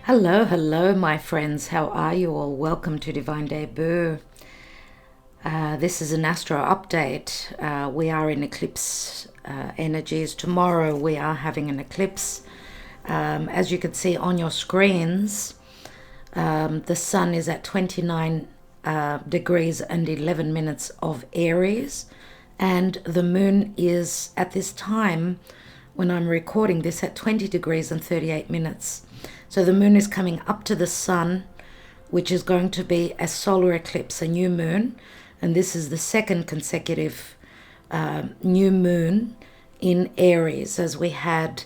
Hello, hello, my friends. How are you all? Welcome to Divine Debut. This is an Astro update. We are in eclipse energies. Tomorrow we are having an eclipse. As you can see on your screens, the sun is at 29 degrees and 11 minutes of Aries, and the moon is at this time when I'm recording this at 20 degrees and 38 minutes. So the moon is coming up to the sun, which is going to be a solar eclipse, a new moon. And this is the second consecutive new moon in Aries, as we had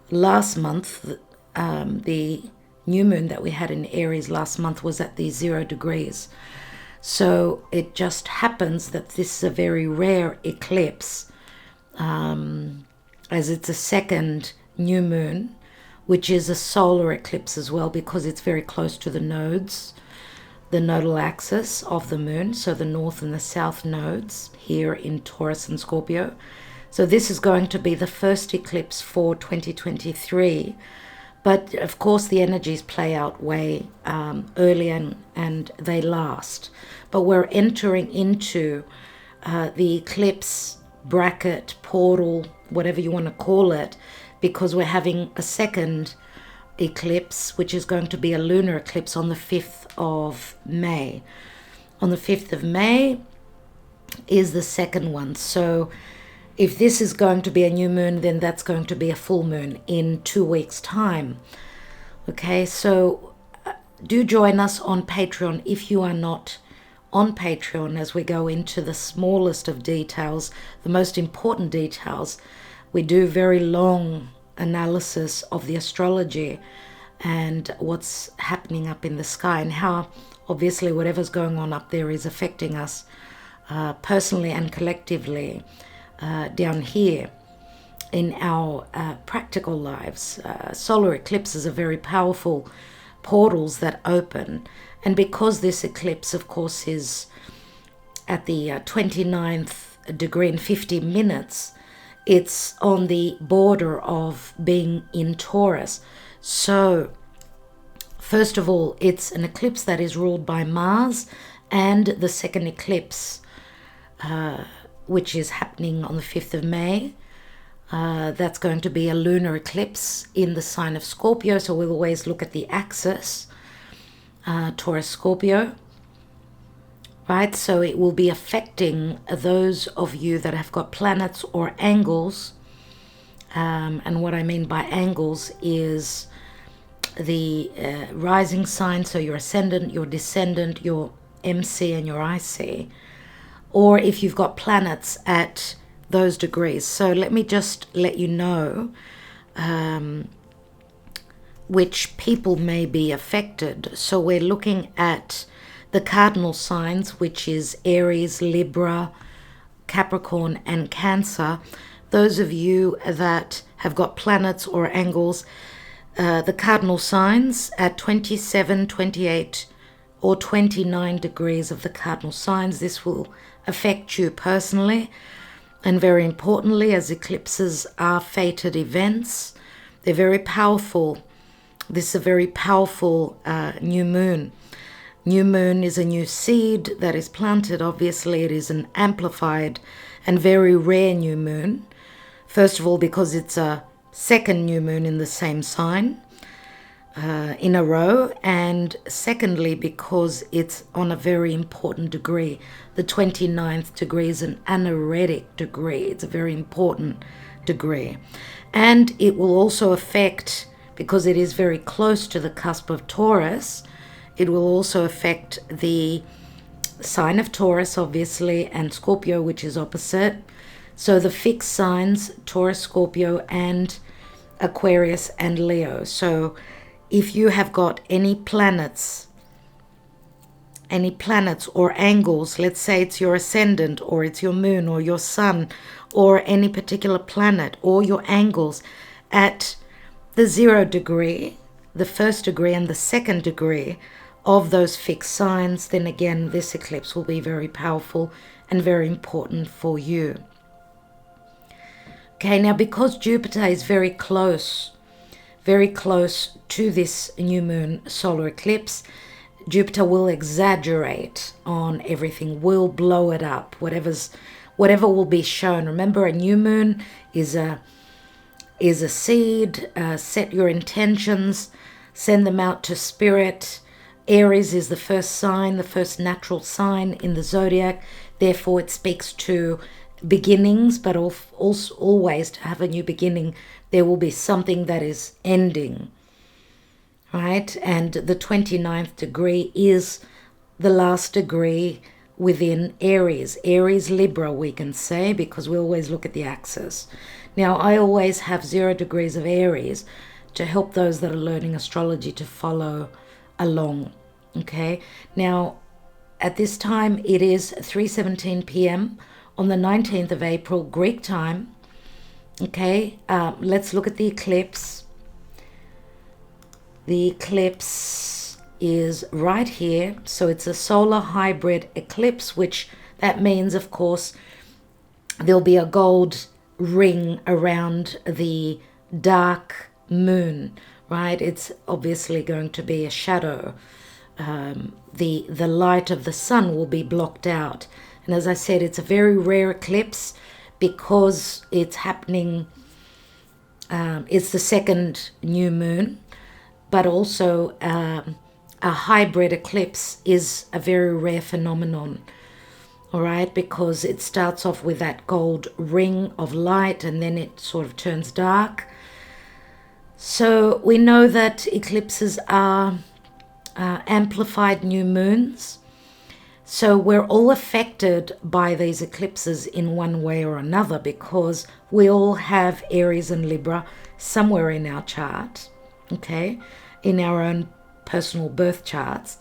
last month. The new moon that we had in Aries last month was at the 0 degrees. So it just happens that this is a very rare eclipse, as it's a second new moon, which is a solar eclipse as well, because it's very close to the nodes, the nodal axis of the moon, so the north and the south nodes here in Taurus and Scorpio. So this is going to be the first eclipse for 2023, but of course the energies play out way early and they last. But we're entering into the eclipse bracket, portal, whatever you want to call it, because we're having a second eclipse, which is going to be a lunar eclipse on the 5th of May. On the 5th of May is the second one. So if this is going to be a new moon, then that's going to be a full moon in 2 weeks' time. Okay, so do join us on Patreon if you are not on Patreon, as we go into the smallest of details, the most important details. We do very long analysis of the astrology and what's happening up in the sky, and how obviously whatever's going on up there is affecting us personally and collectively down here in our practical lives. Solar eclipses are very powerful portals that open, and because this eclipse of course is at the 29th degree and 50 minutes, it's on the border of being in Taurus. So, first of all, it's an eclipse that is ruled by Mars, and the second eclipse, which is happening on the 5th of May, that's going to be a lunar eclipse in the sign of Scorpio. So we'll always look at the axis, Taurus, Scorpio. Right, so it will be affecting those of you that have got planets or angles. And what I mean by angles is the rising sign, so your ascendant, your descendant, your MC and your IC, or if you've got planets at those degrees. So let me just let you know which people may be affected. So we're looking at the cardinal signs, which is Aries, Libra, Capricorn, and Cancer. Those of you that have got planets or angles, the cardinal signs at 27, 28, or 29 degrees of the cardinal signs, this will affect you personally. And very importantly, as eclipses are fated events, they're very powerful. This is a very powerful new moon. New moon is a new seed that is planted. Obviously, it is an amplified and very rare new moon. First of all, because it's a second new moon in the same sign in a row. And secondly, because it's on a very important degree. The 29th degree is an anaretic degree. It's a very important degree. And it will also affect, because it is very close to the cusp of Taurus, it will also affect the sign of Taurus, obviously, and Scorpio, which is opposite. So the fixed signs, Taurus, Scorpio, and Aquarius and Leo. So if you have got any planets or angles, let's say it's your ascendant, or it's your moon, or your sun, or any particular planet, or your angles at the 0 degree, the 1st degree, and the 2nd degree of those fixed signs, then again this eclipse will be very powerful and very important for you. Okay, now because Jupiter is very close very close to this new moon solar eclipse, Jupiter will exaggerate on everything, will blow it up, whatever will be shown. Remember, a new moon is a seed. Set your intentions, send them out to spirit. Aries is the first sign, the first natural sign in the zodiac. Therefore, it speaks to beginnings, but also always to have a new beginning, there will be something that is ending, right? And the 29th degree is the last degree within Aries. Aries, Libra, we can say, because we always look at the axis. Now, I always have 0 degrees of Aries to help those that are learning astrology to follow along, okay? Now, at this time, it is 3:17 p.m. on the 19th of April, Greek time, okay? Let's look at the eclipse. The eclipse is right here, so it's a solar hybrid eclipse, which that means, of course, there'll be a gold ring around the dark moon, right? It's obviously going to be a shadow. The light of the sun will be blocked out. And as I said, it's a very rare eclipse because it's happening, it's the second new moon, but also a hybrid eclipse is a very rare phenomenon, all right, because it starts off with that gold ring of light and then it sort of turns dark. So we know that eclipses are amplified new moons. So we're all affected by these eclipses in one way or another because we all have Aries and Libra somewhere in our chart, okay, in our own personal birth charts.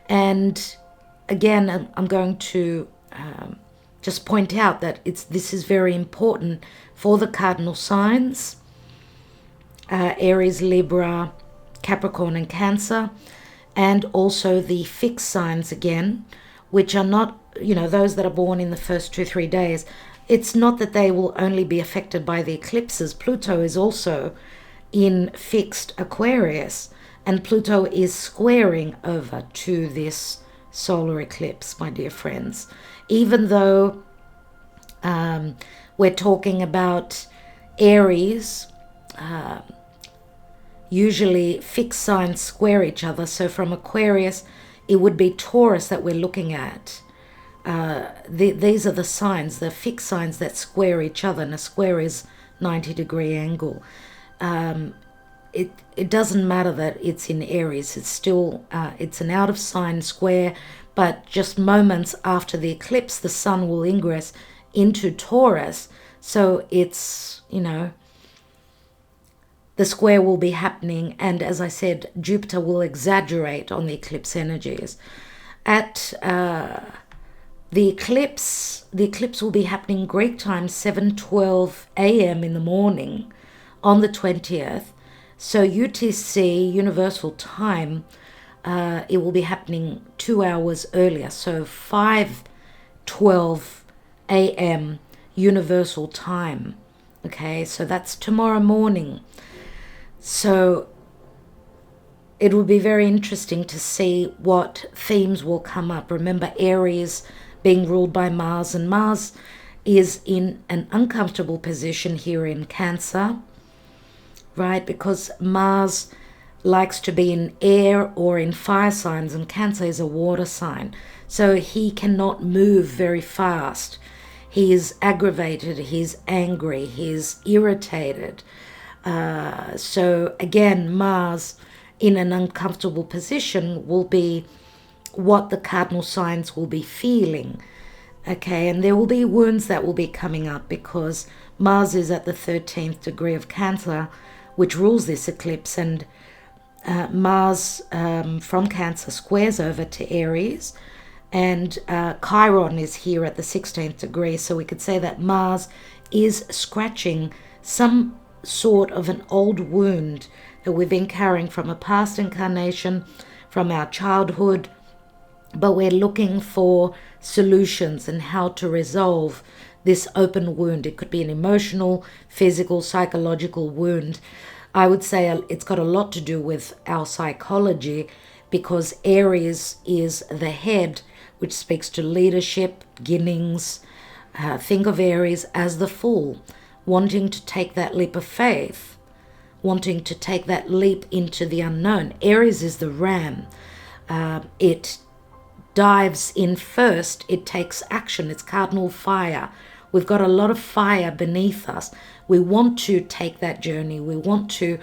And again, I'm going to just point out that this is very important for the cardinal signs, Aries, Libra, Capricorn and Cancer, and also the fixed signs again, which are not, those that are born in the first 2-3 days. It's not that they will only be affected by the eclipses. Pluto is also in fixed Aquarius, and Pluto is squaring over to this solar eclipse, my dear friends. Even though we're talking about Aries, usually fixed signs square each other. So from Aquarius, it would be Taurus that we're looking at. These are the signs, the fixed signs that square each other, and a square is 90-degree angle. It doesn't matter that it's in Aries. It's still, it's an out of sign square, but just moments after the eclipse, the sun will ingress into Taurus. So it's, the square will be happening, and as I said, Jupiter will exaggerate on the eclipse energies. At the eclipse will be happening Greek time, 7:12 a.m. in the morning on the 20th. So UTC, Universal Time, it will be happening 2 hours earlier. So 5:12 a.m. Universal Time. Okay, so that's tomorrow morning. So it will be very interesting to see what themes will come up. Remember, Aries being ruled by Mars, and Mars is in an uncomfortable position here in Cancer, right? Because Mars likes to be in air or in fire signs, and Cancer is a water sign. So he cannot move very fast. He is aggravated, he's angry, he's irritated. So again, Mars in an uncomfortable position will be what the cardinal signs will be feeling. Okay, and there will be wounds that will be coming up because Mars is at the 13th degree of Cancer, which rules this eclipse, and Mars from Cancer squares over to Aries, and Chiron is here at the 16th degree. So we could say that Mars is scratching some sort of an old wound that we've been carrying from a past incarnation, from our childhood, but we're looking for solutions and how to resolve this open wound. It could be an emotional, physical, psychological wound. I would say it's got a lot to do with our psychology, because Aries is the head, which speaks to leadership, beginnings. Think of Aries as the fool, wanting to take that leap of faith, wanting to take that leap into the unknown. Aries is the ram. It dives in first. It takes action. It's cardinal fire. We've got a lot of fire beneath us. We want to take that journey. We want to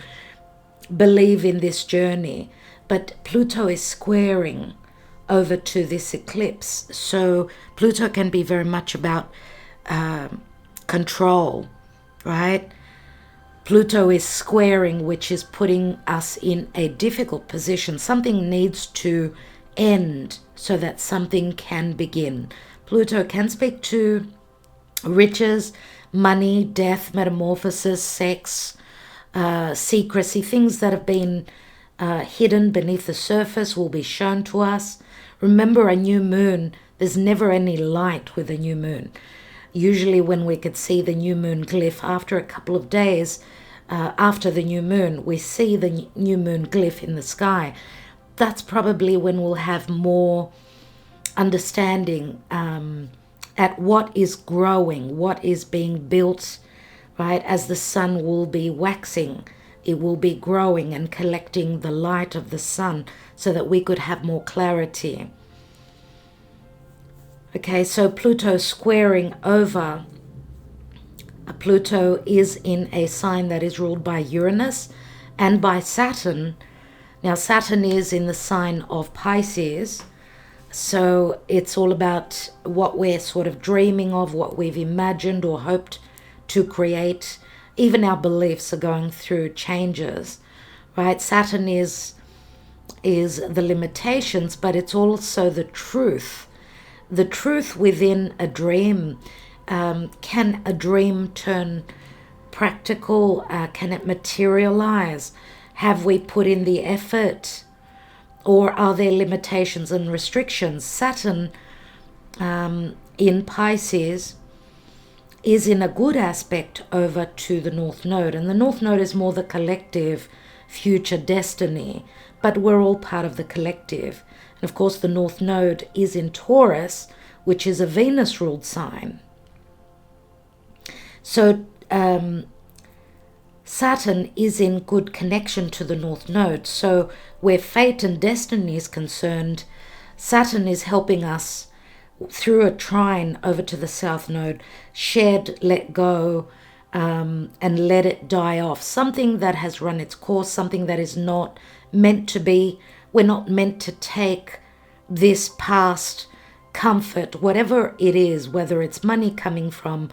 believe in this journey. But Pluto is squaring over to this eclipse. So Pluto can be very much about control, right? Pluto is squaring, which is putting us in a difficult position. Something needs to end so that something can begin. Pluto can speak to riches, money, death, metamorphosis, sex, secrecy. Things that have been hidden beneath the surface will be shown to us. Remember, a new moon, there's never any light with a new moon. Usually when we could see the new moon glyph after a couple of days after the new moon, we see the new moon glyph in the sky. That's probably when we'll have more understanding at what is growing, what is being built, right? As the sun will be waxing, it will be growing and collecting the light of the sun so that we could have more clarity. Okay, so Pluto squaring over. Pluto is in a sign that is ruled by Uranus and by Saturn. Now, Saturn is in the sign of Pisces, so it's all about what we're sort of dreaming of, what we've imagined or hoped to create. Even our beliefs are going through changes, right? Saturn is the limitations, but it's also the truth. The truth within a dream. Can a dream turn practical? Can it materialize? Have we put in the effort? Or are there limitations and restrictions? Saturn in Pisces is in a good aspect over to the North Node. And the North Node is more the collective future destiny, but we're all part of the collective. And of course, the North Node is in Taurus, which is a Venus-ruled sign. So Saturn is in good connection to the North Node. So where fate and destiny is concerned, Saturn is helping us through a trine over to the South Node, shed, let go, and let it die off. Something that has run its course, something that is not meant to be. We're not meant to take this past comfort, whatever it is, whether it's money coming from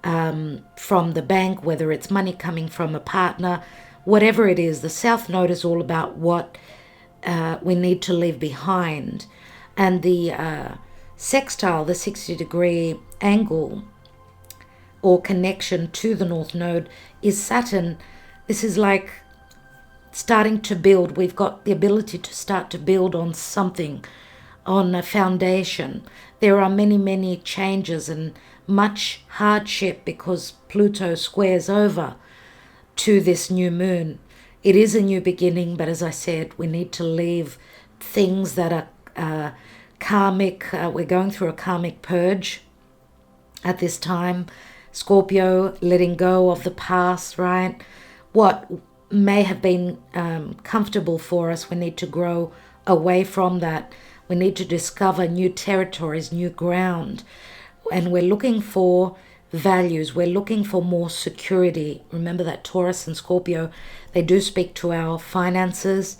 the bank, whether it's money coming from a partner, whatever it is. The South Node is all about what we need to leave behind. And the sextile, the 60-degree angle or connection to the North Node is Saturn. This is like starting to build. We've got the ability to start to build on something, on a foundation. There are many, many changes and much hardship because Pluto squares over to this new moon. It is a new beginning, but as I said, we need to leave things that are karmic. We're going through a karmic purge at this time. Scorpio, letting go of the past, right? What may have been comfortable for us, we need to grow away from that. We need to discover new territories, new ground. And we're looking for values. We're looking for more security. Remember that Taurus and Scorpio, they do speak to our finances,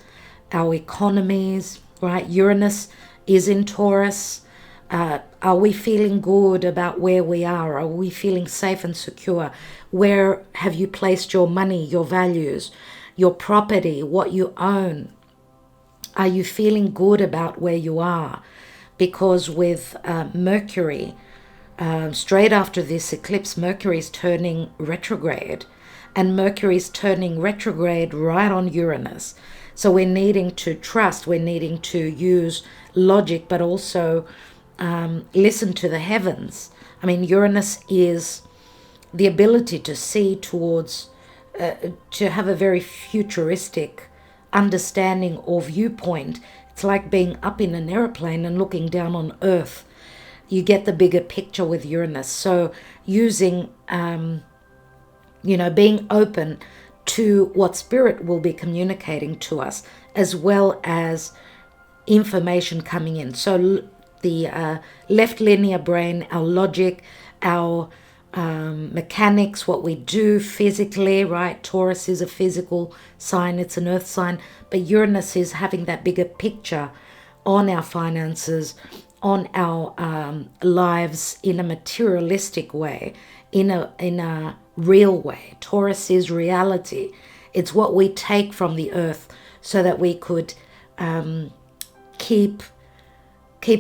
our economies, right? Uranus is in Taurus. Are we feeling good about where we are? Are we feeling safe and secure? Where have you placed your money, your values, your property, what you own? Are you feeling good about where you are? Because with Mercury, straight after this eclipse, Mercury is turning retrograde. And Mercury is turning retrograde right on Uranus. So we're needing to trust, we're needing to use logic, but also listen to the heavens. I mean, Uranus is the ability to see towards to have a very futuristic understanding or viewpoint. It's like being up in an airplane and looking down on Earth. You get the bigger picture with Uranus. So using, being open to what spirit will be communicating to us, as well as information coming in. So the left linear brain, our logic, our mechanics, what we do physically, right? Taurus is a physical sign, it's an earth sign, but Uranus is having that bigger picture on our finances, on our lives in a materialistic way, in a real way. Taurus is reality. It's what we take from the earth so that we could keep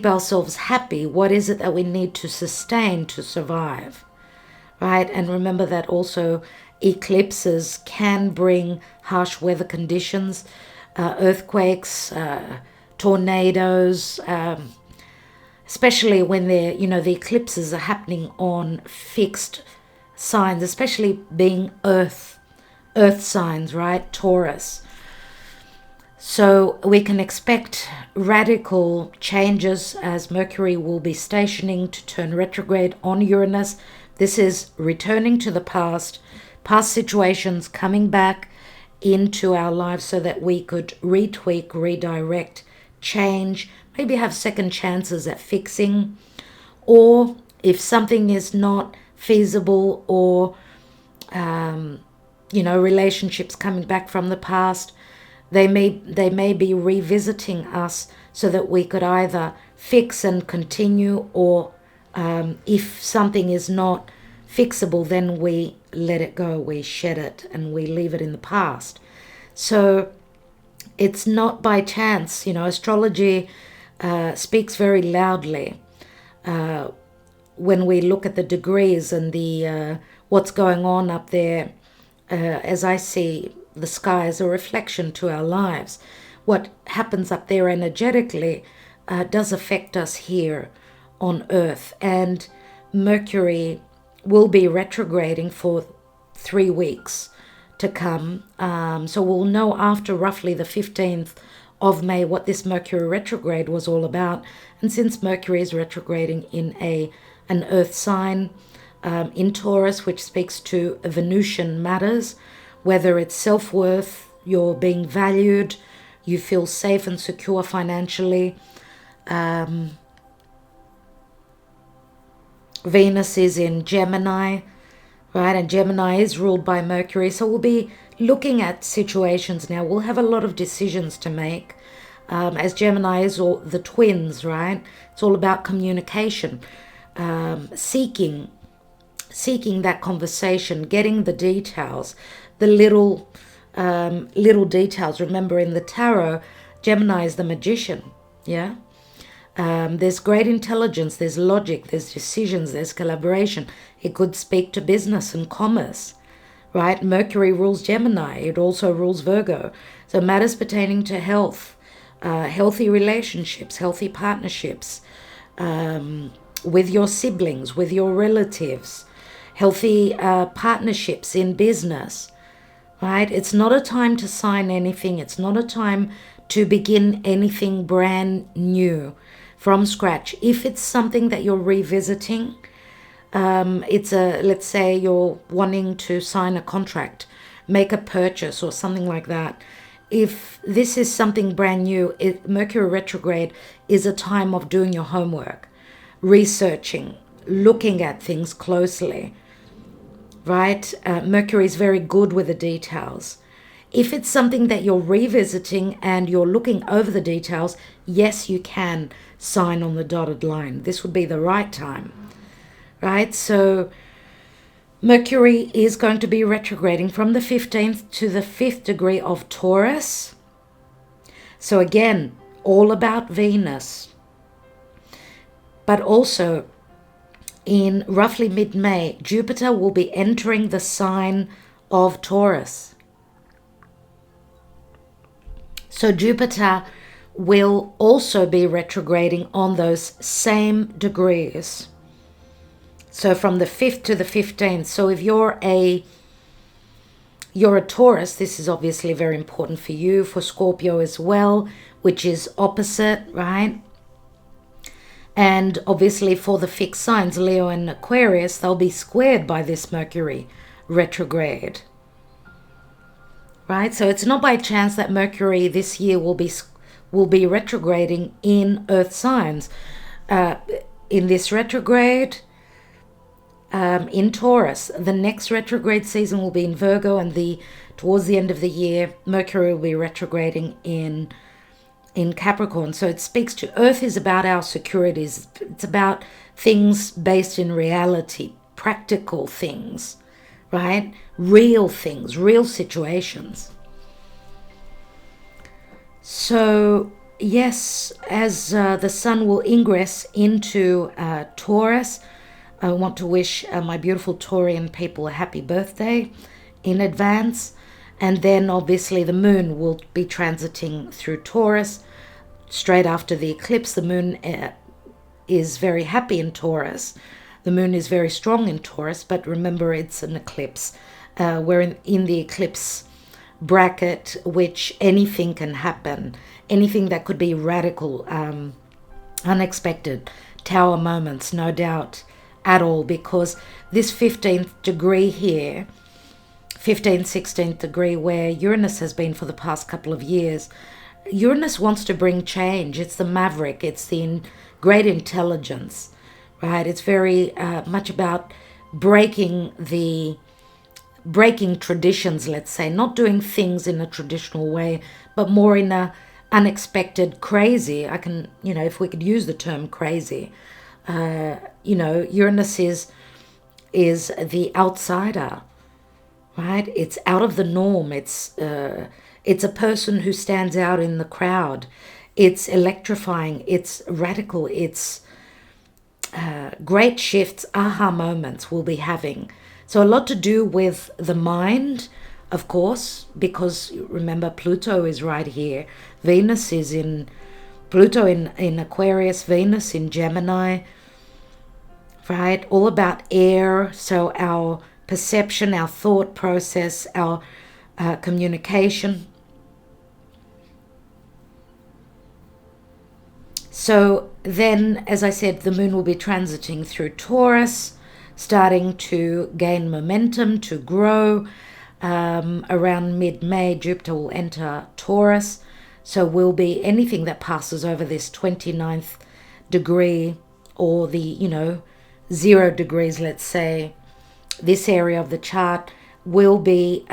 ourselves happy. What is it that we need to sustain to survive, right? And remember that also eclipses can bring harsh weather conditions, earthquakes, tornadoes, especially when they're, the eclipses are happening on fixed signs, especially being earth signs, right? Taurus. So we can expect radical changes as Mercury will be stationing to turn retrograde on Uranus. This is returning to the past situations coming back into our lives so that we could retweak, redirect, change, maybe have second chances at fixing, or if something is not feasible, or relationships coming back from the past, they may be revisiting us so that we could either fix and continue, or if something is not fixable, then we let it go, we shed it, and we leave it in the past. So it's not by chance. Astrology speaks very loudly when we look at the degrees and the what's going on up there. As I see the sky as a reflection to our lives, what happens up there energetically does affect us here on Earth. And Mercury will be retrograding for 3 weeks to come. So we'll know after roughly the 15th of May what this Mercury retrograde was all about. And since Mercury is retrograding in an earth sign, in Taurus, which speaks to Venusian matters, whether it's self-worth, you're being valued, you feel safe and secure financially. Venus is in Gemini, right? And Gemini is ruled by Mercury. So we'll be looking at situations now. We'll have a lot of decisions to make. As Gemini is all the twins, right? It's all about communication, seeking that conversation, getting the details, the little details. Remember, in the tarot, Gemini is the magician, yeah? There's great intelligence, there's logic, there's decisions, there's collaboration. It could speak to business and commerce, right? Mercury rules Gemini. It also rules Virgo. So matters pertaining to health, healthy relationships, healthy partnerships, with your siblings, with your relatives, healthy partnerships in business, right? It's not a time to sign anything. It's not a time to begin anything brand new from scratch. If it's something that you're revisiting, let's say you're wanting to sign a contract, make a purchase or something like that. If this is something brand new, Mercury retrograde is a time of doing your homework, researching, looking at things closely, right? Mercury is very good with the details. If it's something that you're revisiting and you're looking over the details, yes, you can sign on the dotted line. This would be the right time, right? So Mercury is going to be retrograding from the 15th to the 5th degree of Taurus. So again, all about Venus. But also in roughly mid-May, Jupiter will be entering the sign of Taurus. So Jupiter will also be retrograding on those same degrees. So from the 5th to the 15th. So if you're a you're a Taurus, this is obviously very important for you, for Scorpio as well, which is opposite, right? And obviously for the fixed signs, Leo and Aquarius, they'll be squared by this Mercury retrograde. Right? So it's not by chance that Mercury this year will be retrograding in Earth signs. In this retrograde, in Taurus, the next retrograde season will be in Virgo, and towards the end of the year, Mercury will be retrograding in Capricorn. So it speaks to Earth is about our securities. It's about things based in reality, practical things, right? Real things, real situations. So yes, as the sun will ingress into Taurus, I want to wish my beautiful Taurian people a happy birthday in advance. And then obviously the moon will be transiting through Taurus. Straight after the eclipse, the moon is very happy in Taurus. The moon is very strong in Taurus, but remember it's an eclipse. We're in the eclipse bracket, which anything can happen. Anything that could be radical, unexpected, tower moments, no doubt at all, because this 15th degree here, 15th, 16th degree, where Uranus has been for the past couple of years, Uranus wants to bring change. It's the maverick. It's the great intelligence, right? It's very much about breaking traditions, let's say, not doing things in a traditional way, but more in a unexpected, crazy. If we could use the term crazy, Uranus is the outsider, right? It's out of the norm. It's a person who stands out in the crowd. It's electrifying. It's radical. It's great shifts, aha moments we'll be having. So a lot to do with the mind, of course, because remember Pluto is right here. Venus is Pluto in Aquarius, Venus in Gemini, right? All about air. So our perception, our thought process, our communication. So then, as I said, the moon will be transiting through Taurus, starting to gain momentum, to grow. Around mid-May, Jupiter will enter Taurus. So will be anything that passes over this 29th degree, or the, 0 degrees, let's say, this area of the chart will be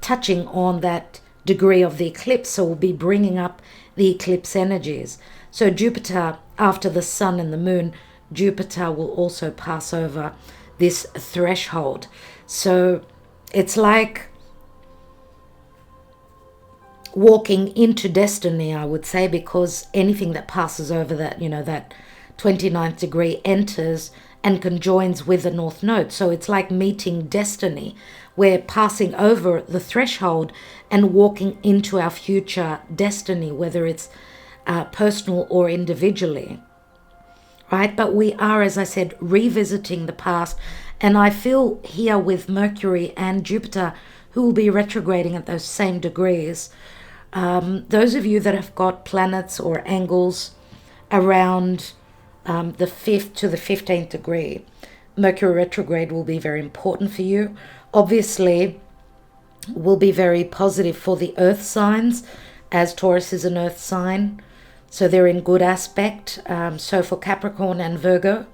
touching on that degree of the eclipse. So we'll be bringing up the eclipse energies. So Jupiter, after the sun and the moon, Jupiter will also pass over this threshold. So it's like walking into destiny, I would say, because anything that passes over that, that 29th degree enters and conjoins with the North Node. So it's like meeting destiny. We're passing over the threshold and walking into our future destiny, whether it's personal or individually, right? But we are, as I said, revisiting the past. And I feel here with Mercury and Jupiter, who will be retrograding at those same degrees, those of you that have got planets or angles around the 5th to the 15th degree, Mercury retrograde will be very important for you. Obviously, will be very positive for the earth signs, as Taurus is an earth sign. So they're in good aspect. So for Capricorn and Virgo,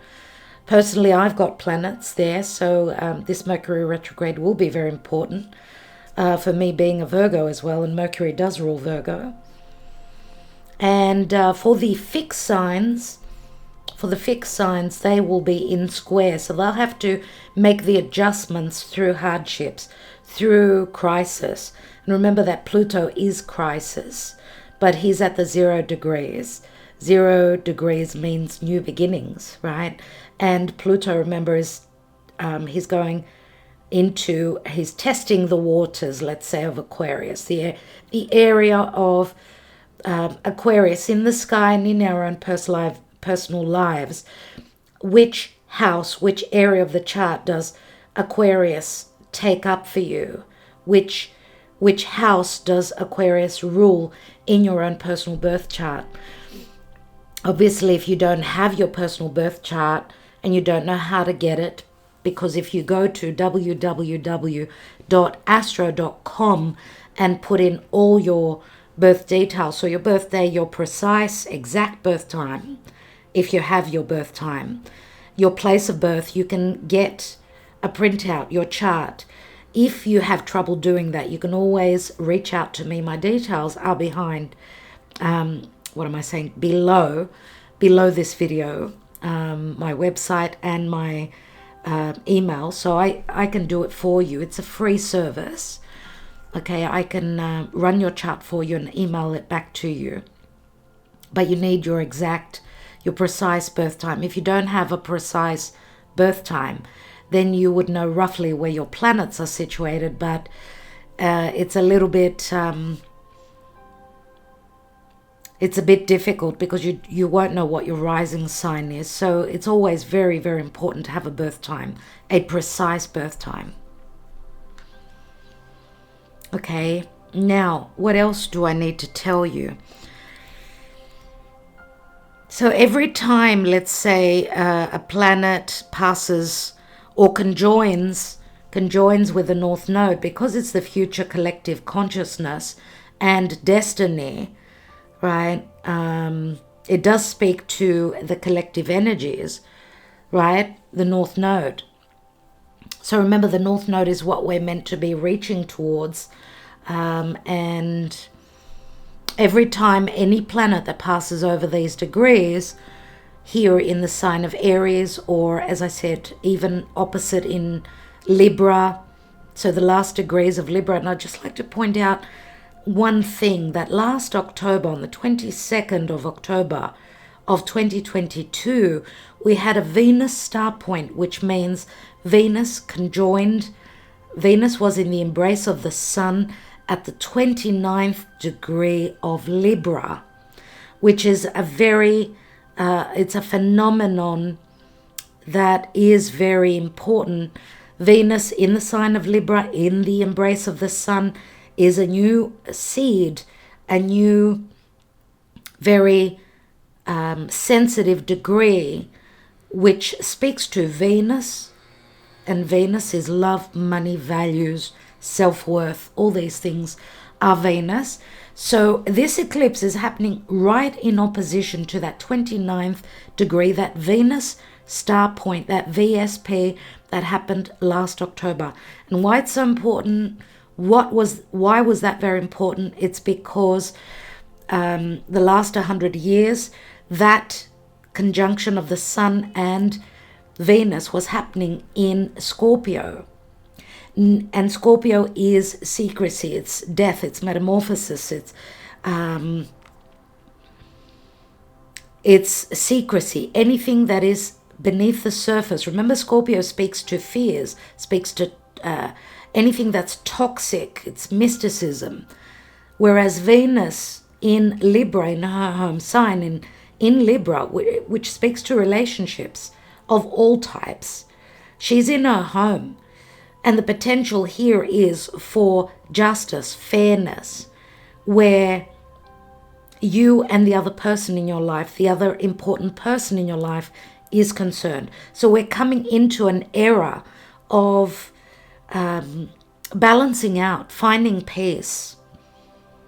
personally, I've got planets there. So this Mercury retrograde will be very important for me, being a Virgo as well. And Mercury does rule Virgo. And for the fixed signs, they will be in square. So they'll have to make the adjustments through hardships, through crisis. And remember that Pluto is crisis, but he's at the 0 degrees. 0 degrees means new beginnings, right? And Pluto, remember, is he's testing the waters, let's say, of Aquarius, the area of Aquarius in the sky and in our own personal lives. Which house, which area of the chart does Aquarius take up for you? which house does Aquarius rule in your own personal birth chart. Obviously, if you don't have your personal birth chart and you don't know how to get it, because if you go to www.astro.com and put in all your birth details, so your birthday, your precise exact birth time, if you have your birth time, your place of birth, you can get a printout, your chart. If you have trouble doing that, you can always reach out to me. My details are behind, below this video, my website and my email, so I can do it for you. It's a free service. Okay, I can run your chart for you and email it back to you. But you need your precise birth time. If you don't have a precise birth time, then you would know roughly where your planets are situated, but it's a little bit it's a bit difficult because you won't know what your rising sign is. So it's always very, very important to have a birth time, a precise birth time. Okay, now what else do I need to tell you? So every time, let's say, a planet passes or conjoins with the North Node, because it's the future collective consciousness and destiny, right? It does speak to the collective energies, right? The North Node. So remember, the North Node is what we're meant to be reaching towards. And every time any planet that passes over these degrees here in the sign of Aries, or as I said, even opposite in Libra, so the last degrees of Libra. And I'd just like to point out one thing, that last October, on the 22nd of October of 2022, we had a Venus star point, which means Venus conjoined. Venus was in the embrace of the Sun at the 29th degree of Libra, which is a very, it's a phenomenon that is very important. Venus in the sign of Libra, in the embrace of the Sun, is a new seed, a new, very sensitive degree, which speaks to Venus. And Venus is love, money, values, self-worth. All these things are Venus. So this eclipse is happening right in opposition to that 29th degree, that Venus star point, that VSP that happened last October. And why it's so important, why was that very important? It's because the last 100 years, that conjunction of the Sun and Venus was happening in Scorpio. And Scorpio is secrecy, it's death, it's metamorphosis, it's secrecy, anything that is beneath the surface. Remember, Scorpio speaks to fears, speaks to anything that's toxic, it's mysticism. Whereas Venus in Libra, in her home sign, in Libra, which speaks to relationships of all types, she's in her home. And the potential here is for justice, fairness, where you and the other person in your life, the other important person in your life, is concerned. So we're coming into an era of balancing out, finding peace,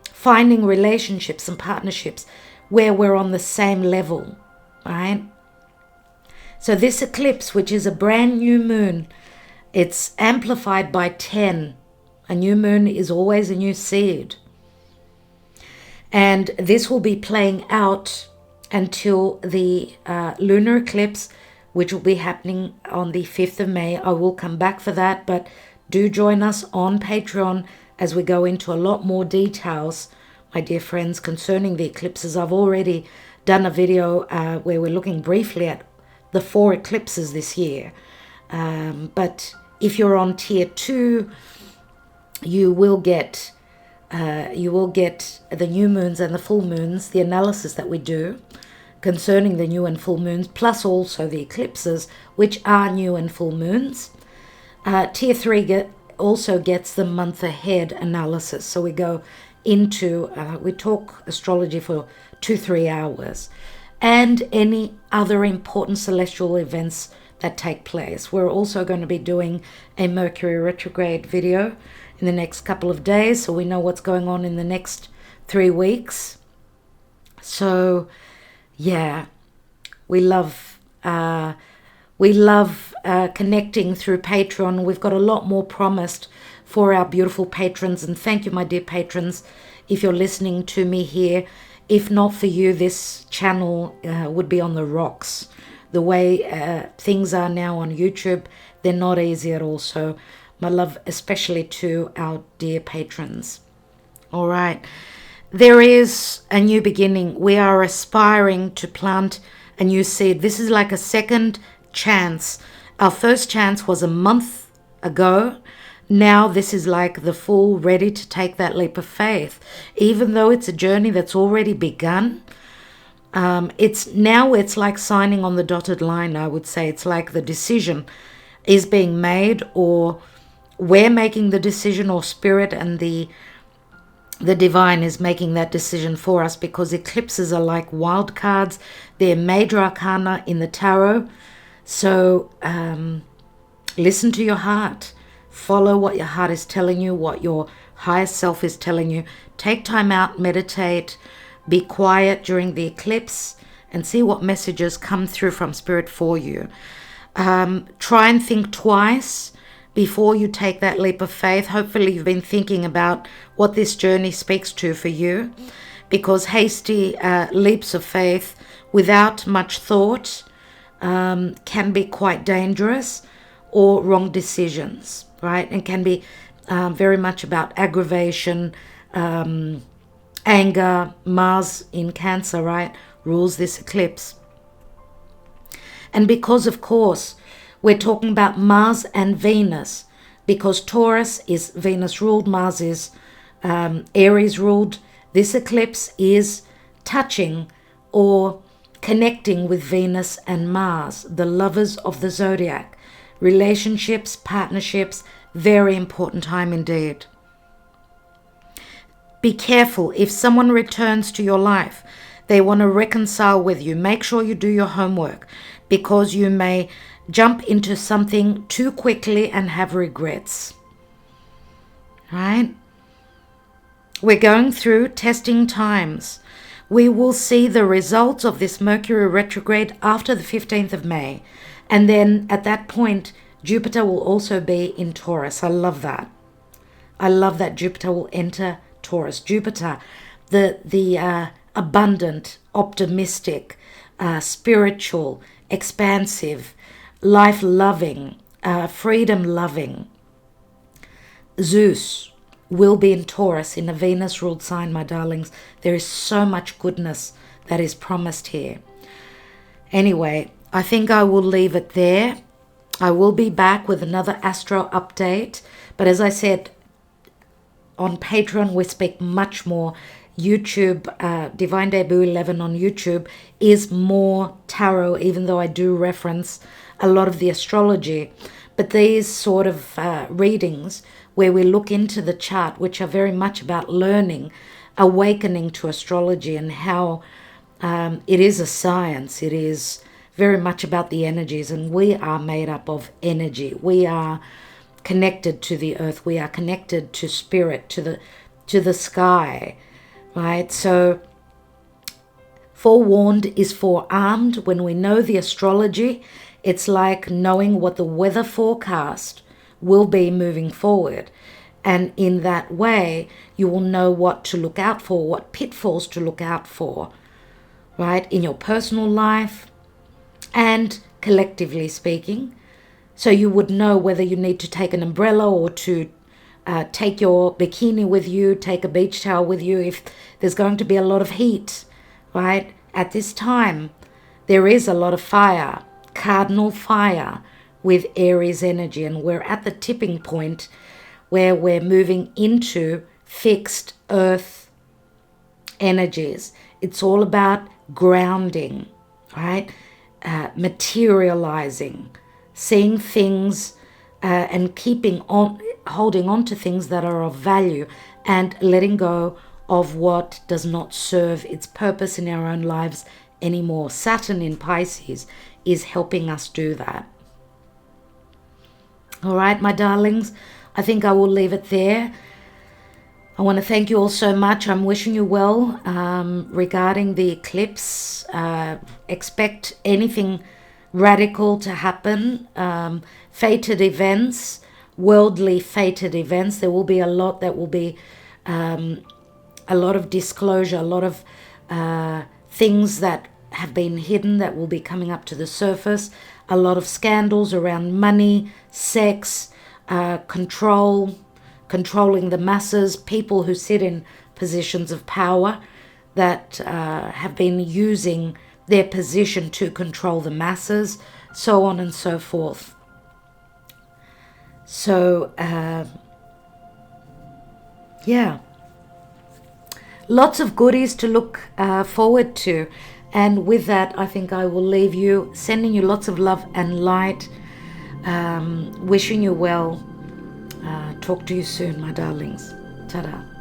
finding relationships and partnerships where we're on the same level, right? So this eclipse, which is a brand new moon, it's amplified by 10. A new moon is always a new seed. And this will be playing out until the lunar eclipse, which will be happening on the 5th of May. I will come back for that, but do join us on Patreon as we go into a lot more details, my dear friends, concerning the eclipses. I've already done a video where we're looking briefly at the 4 eclipses this year. But if you're on tier 2, you will get the new moons and the full moons, the analysis that we do concerning the new and full moons, plus also the eclipses, which are new and full moons. Tier 3 also gets the month ahead analysis. So we go into, we talk astrology for 2-3 hours, and any other important celestial events that take place. We're also going to be doing a Mercury retrograde video in the next couple of days, so we know what's going on in the next 3 weeks. So yeah, we love connecting through Patreon. We've got a lot more promised for our beautiful patrons, and thank you, my dear patrons, if you're listening to me here. If not for you, this channel would be on the rocks. The way things are now on YouTube, they're not easy at all. So my love especially to our dear patrons. All right, there is a new beginning. We are aspiring to plant a new seed. This is like a second chance. Our first chance was a month ago. Now this is like the full ready to take that leap of faith. Even though it's a journey that's already begun, it's like signing on the dotted line. I would say it's like the decision is being made, or we're making the decision, or spirit and the divine is making that decision for us, because eclipses are like wild cards. They're major arcana in the tarot. So listen to your heart. Follow what your heart is telling you, what your higher self is telling you. Take time out, meditate, be quiet during the eclipse, and see what messages come through from spirit for you. Try and think twice before you take that leap of faith. Hopefully you've been thinking about what this journey speaks to for you, because hasty leaps of faith without much thought can be quite dangerous, or wrong decisions, right? And can be very much about aggravation, anger. Mars in Cancer, right, rules this eclipse. And because, of course, we're talking about Mars and Venus, because Taurus is Venus ruled, Mars is Aries ruled. This eclipse is touching or connecting with Venus and Mars, the lovers of the zodiac. Relationships, partnerships, very important time indeed. Be careful if someone returns to your life. They want to reconcile with you. Make sure you do your homework, because you may jump into something too quickly and have regrets. Right? We're going through testing times. We will see the results of this Mercury retrograde after the 15th of May. And then at that point, Jupiter will also be in Taurus. I love that. I love that Jupiter will enter Taurus. Jupiter, the abundant, optimistic, spiritual, expansive, life-loving, freedom-loving. Zeus will be in Taurus, in a Venus-ruled sign, my darlings. There is so much goodness that is promised here. Anyway, I think I will leave it there. I will be back with another Astro update. But as I said, on Patreon, we speak much more. YouTube, Divine Debut 11 on YouTube is more tarot, even though I do reference a lot of the astrology. But these sort of readings where we look into the chart, which are very much about learning, awakening to astrology, and how it is a science. It is very much about the energies, and we are made up of energy. We are connected to the earth. We are connected to spirit, to the sky, right? So forewarned is forearmed. When we know the astrology, it's like knowing what the weather forecast will be moving forward. And in that way, you will know what to look out for, what pitfalls to look out for, right? In your personal life and collectively speaking. So you would know whether you need to take an umbrella, or to take your bikini with you, take a beach towel with you if there's going to be a lot of heat, right? At this time, there is a lot of fire, cardinal fire with Aries energy, and we're at the tipping point where we're moving into fixed earth energies. It's all about grounding, right? Materializing, seeing things and holding on to things that are of value, and letting go of what does not serve its purpose in our own lives anymore. Saturn in Pisces is helping us do that. All right, my darlings, I think I will leave it there. I want to thank you all so much. I'm wishing you well regarding the eclipse. Expect anything radical to happen. Fated events, worldly fated events. There will be a lot that will be a lot of disclosure, a lot of things that have been hidden that will be coming up to the surface. A lot of scandals around money, sex, controlling the masses, people who sit in positions of power that have been using their position to control the masses, so on and so forth. So, yeah, lots of goodies to look forward to. And with that, I think I will leave you, sending you lots of love and light, wishing you well. Talk to you soon, my darlings. Ta-da.